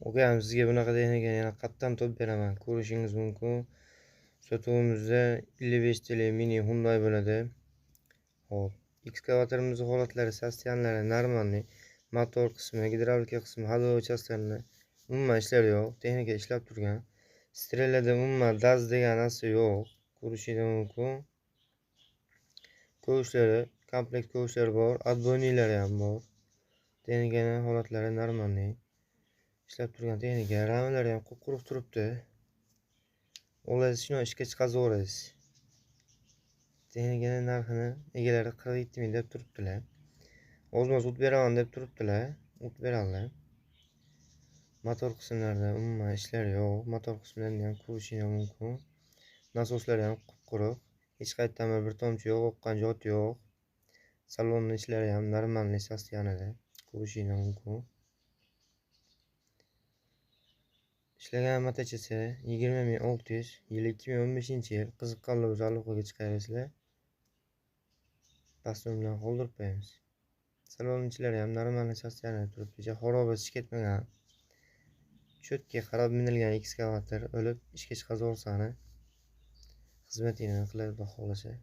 Okeyam sizga bunaqa degan yana qattan top beraman. Ko'rishingiz mumkin. Sotuvimizda 55 TL mini Hyundai bo'ladi. Hop. Ekskavatorimiz holatlari, sostoyanlari normalniy. Motor qismi, gidravlika qismi, ходовой частьlarini umuman ishlar yo'q. Texnika ishlab turgan. Strelada umuman daz degan narsa yo'q. Ko'rishingiz mumkin. Kovushlari, komplekt kovushlari bor, отбойнийлari ham bor. Texnikaning holatlari normalniy. Ishlab turgan texnika, ramalari ham quruq turibdi. O'g'lingiz shuni ishga chiqazaverasiz. Texnikaning narxini egalari 47 ming deb turibdilar. O'zimiz o't beraman deb turibdilar. O't beradilar. Motor qismlarida umuman ishlar yo'q. Motor qismlarini ham ko'rishingiz mumkin. Nasoslari ham quruq. Hech qayerdan bir tomchi yo'q, oqqan joyi yo'q. Salonning ishlari ham normalniy sostoyanida. Ko'rishingiz mumkin. Ishlagan matachasi 20.600, yil 2015-yil. Qiziqqanlar bo'lsa aloqaga chiqaverasizlar. Dastur bilan qoldirib qo'yamiz. Salon ichlari ham normalniy sostoyanida turibdi. Xarobasiz ketmagan. Cho'tga qarab minilgan ekskavator o'lib ishga chiqazaversani xizmatingni qiladi, xudo xohlasa.